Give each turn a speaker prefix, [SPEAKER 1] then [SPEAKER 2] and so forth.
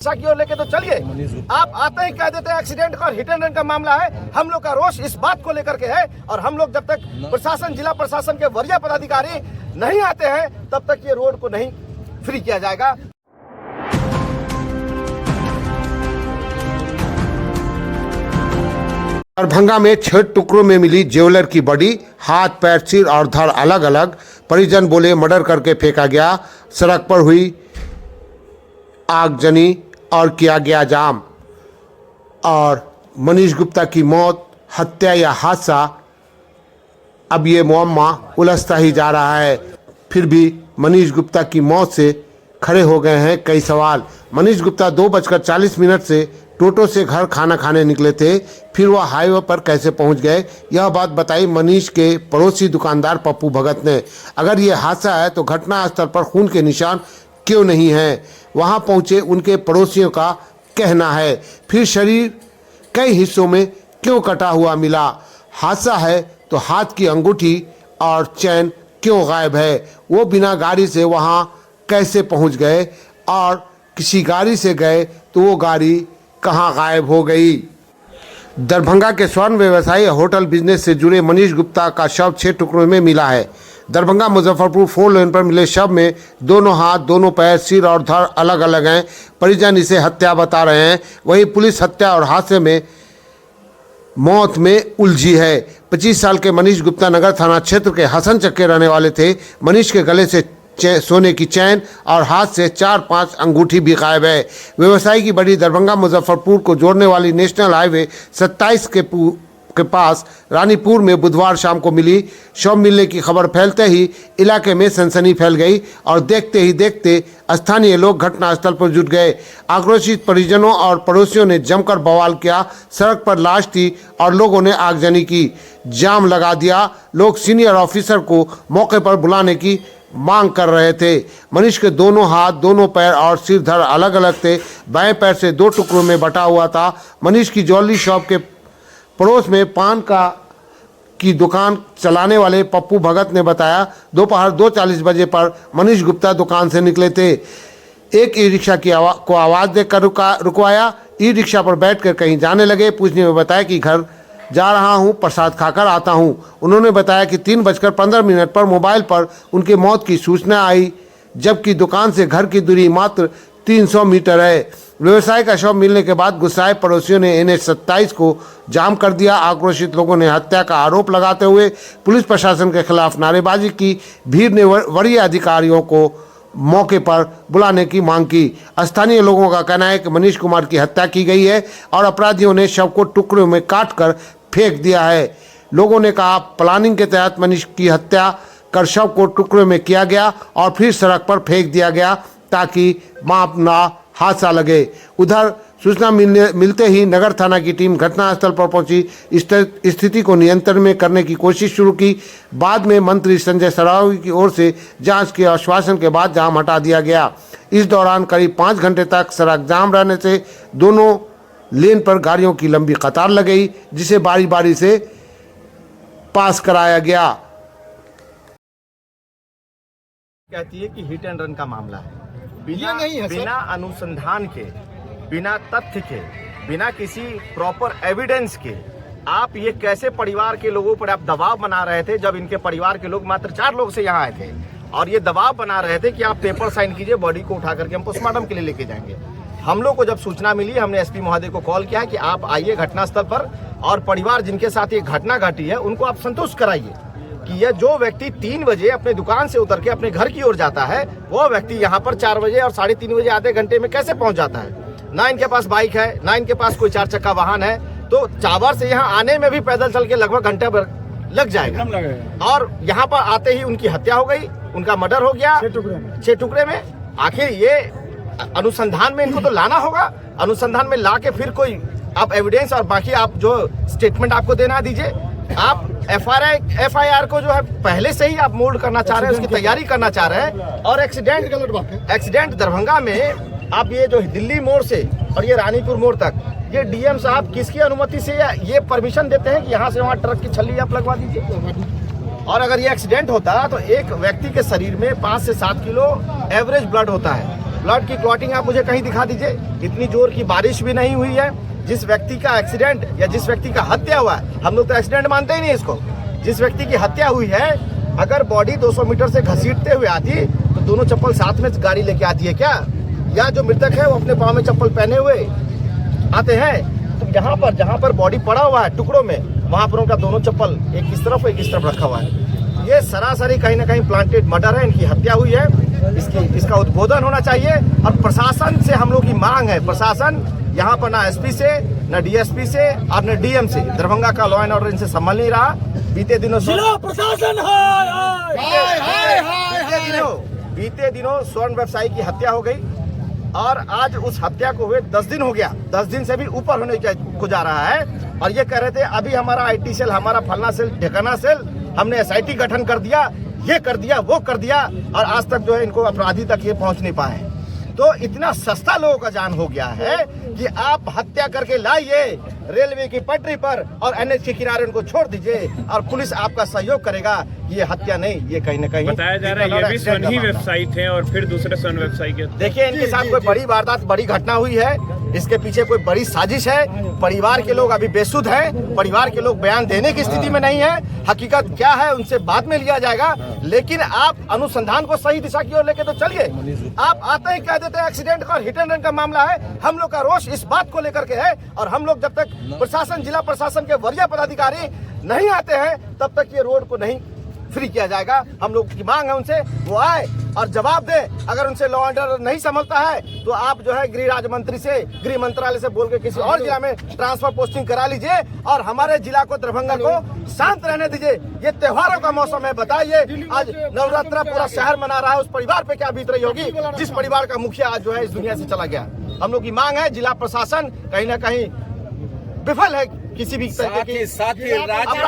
[SPEAKER 1] की ओर लेके तो चलिए, आप आते ही कह देते हैं एक्सीडेंट का और हिट एंड रन का मामला है। हम लोग का रोष इस बात को लेकर के है और हम लोग जब तक प्रशासन, जिला प्रशासन के वरीय पदाधिकारी नहीं आते हैं तब तक ये रोड को नहीं फ्री किया जाएगा।
[SPEAKER 2] दरभंगा में 6 टुकड़ों में मिली ज्वेलर की बॉडी, हाथ, पैर, सिर और धड़ अलग अलग। परिजन बोले मर्डर करके फेंका गया। सड़क पर हुई आगजनी और किया गया जाम। और मनीष गुप्ता की मौत हत्या या हादसा, अब ये मुअम्मा उलझता ही जा रहा है। फिर भी मनीष गुप्ता की मौत से खड़े हो गए हैं कई सवाल। मनीष गुप्ता 2:40 से टोटो से घर खाना खाने निकले थे, फिर वह हाईवे पर कैसे पहुंच गए, यह बात बताई मनीष के पड़ोसी दुकानदार पप्पू भगत ने। अगर ये हादसा है तो घटनास्थल पर खून के निशान क्यों नहीं हैं, वहां पहुंचे उनके पड़ोसियों का कहना है। फिर शरीर कई हिस्सों में क्यों कटा हुआ मिला, हादसा है तो हाथ की अंगूठी और चैन क्यों गायब है, वो बिना गाड़ी से वहां कैसे पहुंच गए, और किसी गाड़ी से गए तो वो गाड़ी कहां गायब हो गई। दरभंगा के स्वर्ण व्यवसायी होटल बिजनेस से जुड़े मनीष गुप्ता का शव 6 टुकड़ों में मिला है। दरभंगा मुजफ्फरपुर 4 लेन पर मिले शव में दोनों हाथ, दोनों पैर, सिर और धड़ अलग अलग हैं। परिजन इसे हत्या बता रहे हैं। वहीं पुलिस हत्या और हादसे में मौत में उलझी है। 25 साल के मनीष गुप्ता नगर थाना क्षेत्र के हसनचक के रहने वाले थे। मनीष के गले से सोने की चैन और हाथ से 4-5 अंगूठी भी गायब है। व्यवसायी की बड़ी दरभंगा मुजफ्फरपुर को जोड़ने वाली नेशनल हाईवे 27 के पास रानीपुर में बुधवार शाम को मिली। शव मिलने की खबर फैलते ही इलाके में सनसनी फैल गई और देखते ही देखते स्थानीय लोग घटनास्थल पर जुट गए। आक्रोशित परिजनों और पड़ोसियों ने जमकर बवाल किया। सड़क पर लाश थी और लोगों ने आगजनी की, जाम लगा दिया। लोग सीनियर ऑफिसर को मौके पर बुलाने की मांग कर रहे थे। मनीष के दोनों हाथ, दोनों पैर और सिर धड़ अलग अलग थे। बाएं पैर से 2 टुकड़ों में बटा हुआ था। मनीष की ज्वेलरी शॉप के पड़ोस में पान की दुकान चलाने वाले पप्पू भगत ने बताया, दोपहर 2:40 बजे पर मनीष गुप्ता दुकान से निकले थे। एक ई रिक्शा को आवाज़ देकर रुकवाया। ई रिक्शा पर बैठकर कहीं जाने लगे। पूछने में बताया कि घर जा रहा हूं, प्रसाद खाकर आता हूं। उन्होंने बताया कि 3:15 पर मोबाइल पर उनकी मौत की सूचना आई, जबकि दुकान से घर की दूरी मात्र 300 मीटर है। व्यवसाय का शव मिलने के बाद गुस्साए पड़ोसियों ने NH 27 को जाम कर दिया। आक्रोशित लोगों ने हत्या का आरोप लगाते हुए पुलिस प्रशासन के खिलाफ नारेबाजी की। भीड़ ने वरीय अधिकारियों को मौके पर बुलाने की मांग की। स्थानीय लोगों का कहना है कि मनीष कुमार की हत्या की गई है और अपराधियों ने शव को टुकड़ों में काटकर फेंक दिया है। लोगों ने कहा, प्लानिंग के तहत मनीष की हत्या कर शव को टुकड़ों में किया गया और फिर सड़क पर फेंक दिया गया ताकि माप ना हादसा लगे। उधर सूचना मिलते ही नगर थाना की टीम घटनास्थल पर पहुंची। स्थिति को नियंत्रण में करने की कोशिश शुरू की। बाद में मंत्री संजय सरावगी की ओर से जांच के आश्वासन के बाद जाम हटा दिया गया। इस दौरान करीब 5 घंटे तक सड़क जाम रहने से दोनों लेन पर गाड़ियों की लंबी कतार लग गई, जिसे बारी बारी से पास कराया गया।
[SPEAKER 1] कहती है कि हिट एंड रन का मामला है। बिना अनुसंधान के, बिना तथ्य के, बिना किसी प्रॉपर एविडेंस के आप ये कैसे परिवार के लोगों पर आप दबाव बना रहे थे, जब इनके परिवार के लोग मात्र 4 लोग से यहाँ आए थे और ये दबाव बना रहे थे कि आप पेपर साइन कीजिए, बॉडी को उठा करके हम पोस्टमार्टम के लिए लेके जाएंगे। हम लोग को जब सूचना मिली, हमने SP महोदय को कॉल किया कि आप आइए घटनास्थल पर और परिवार जिनके साथ ये घटना घटी है उनको आप संतुष्ट कराइए कि यह जो व्यक्ति 3 बजे अपने दुकान से उतर के अपने घर की ओर जाता है, वो व्यक्ति यहाँ पर 4 बजे और 3:30 बजे आधे घंटे में कैसे पहुँच जाता है। ना इनके पास बाइक है, ना इनके पास कोई 4 चक्का वाहन है, तो चावर से यहाँ आने में भी पैदल चल के लगभग घंटे भर लग जाएगा। और यहाँ पर आते ही उनकी हत्या हो गई, उनका मर्डर हो गया 6 टुकड़े में। आखिर ये अनुसंधान में इनको तो लाना होगा। अनुसंधान में ला के फिर कोई आप एविडेंस और बाकी आप जो स्टेटमेंट आपको देना दीजिए। आप FIR को जो है पहले से ही आप मोल्ड करना चाह रहे हैं, उसकी तैयारी करना चाह रहे हैं। और एक्सीडेंट दरभंगा में आप ये जो दिल्ली मोड़ से और ये रानीपुर मोड़ तक, ये DM साहब किसकी अनुमति से ये परमिशन देते हैं कि यहाँ से वहाँ ट्रक की छल्ली आप लगवा दीजिए। और अगर ये एक्सीडेंट होता तो एक व्यक्ति के शरीर में 5 से 7 किलो एवरेज ब्लड होता है। ब्लड की क्लॉटिंग आप मुझे कहीं दिखा दीजिए। इतनी जोर की बारिश भी नहीं हुई है। जिस व्यक्ति का एक्सीडेंट या जिस व्यक्ति का हत्या हुआ है, हम लोग तो एक्सीडेंट मानते ही नहीं इसको, जिस व्यक्ति की हत्या हुई है, अगर बॉडी 200 मीटर से घसीटते हुए आती तो दोनों चप्पल साथ में गाड़ी लेके आती है क्या? या जो मृतक है वो अपने पाँव में चप्पल पहने हुए आते हैं? तो जहाँ पर बॉडी पड़ा हुआ है टुकड़ों में, वहां पर उनका दोनों चप्पल एक इस तरफ एक इस तरफ रखा हुआ है। ये सरासरी कहीं ना कहीं प्लांटेड मर्डर है, इनकी हत्या हुई है। इसका उद्बोधन होना चाहिए और प्रशासन से हम लोग की मांग है, प्रशासन यहाँ पर ना एसपी से, न डीएसपी से और न डीएम से, दरभंगा का लॉ एंड ऑर्डर इनसे संभल नहीं रहा। बीते दिनों स्वर्ण व्यवसायी की हत्या हो गई और आज उस हत्या को हुए 10 दिन हो गया, 10 दिन से भी ऊपर होने को जा रहा है। और ये कह रहे थे अभी हमारा IT सेल, हमारा फलना सेल, ढेकाना सेल, हमने SIT गठन कर दिया, ये कर दिया, वो कर दिया, और आज तक जो है इनको अपराधी तक ये पहुंच नहीं पाए। तो इतना सस्ता लोगों का जान हो गया है कि आप हत्या करके लाइए रेलवे की पटरी पर और NH के किनारे उनको छोड़ दीजिए और पुलिस आपका सहयोग करेगा। ये हत्या नहीं, ये कहीं ना कहीं
[SPEAKER 3] बताया जा रहा है ये भी स्वर्ण ही व्यवसायी थे और फिर दूसरे स्वर्ण व्यवसायी के।
[SPEAKER 1] देखिए इनके साथ कोई बड़ी वारदात, बड़ी घटना हुई है, इसके पीछे कोई बड़ी साजिश है। परिवार के लोग अभी बेसुध हैं, परिवार के लोग बयान देने की स्थिति में नहीं है। हकीकत क्या है उनसे बाद में लिया जाएगा, लेकिन आप अनुसंधान को सही दिशा की ओर लेके तो चलिए। आप आते ही कह देते हैं एक्सीडेंट का और हिट एंड रन का मामला है। हम लोग का रोष इस बात को लेकर के है और हम लोग जब तक प्रशासन, जिला प्रशासन के वरीय पदाधिकारी नहीं आते हैं तब तक ये रोड को नहीं फ्री किया जाएगा। हम लोग की मांग है उनसे, वो आए और जवाब दे। अगर उनसे लॉ एंड ऑर्डर नहीं संभलता है तो आप जो है गृह राज्य मंत्री से, गृह मंत्रालय से बोल के किसी और जिला में ट्रांसफर पोस्टिंग करा लीजिए और हमारे जिला को, दरभंगा को शांत रहने दीजिए। ये त्योहारों का मौसम है, बताइए आज नवरात्रा पूरा शहर मना रहा है, उस परिवार पे क्या बीत रही होगी जिस परिवार का मुखिया आज जो है इस दुनिया से चला गया। हम लोग की मांग है, जिला प्रशासन कहीं ना कहीं विफल है किसी भी तरीके की
[SPEAKER 4] साथ ही राज्य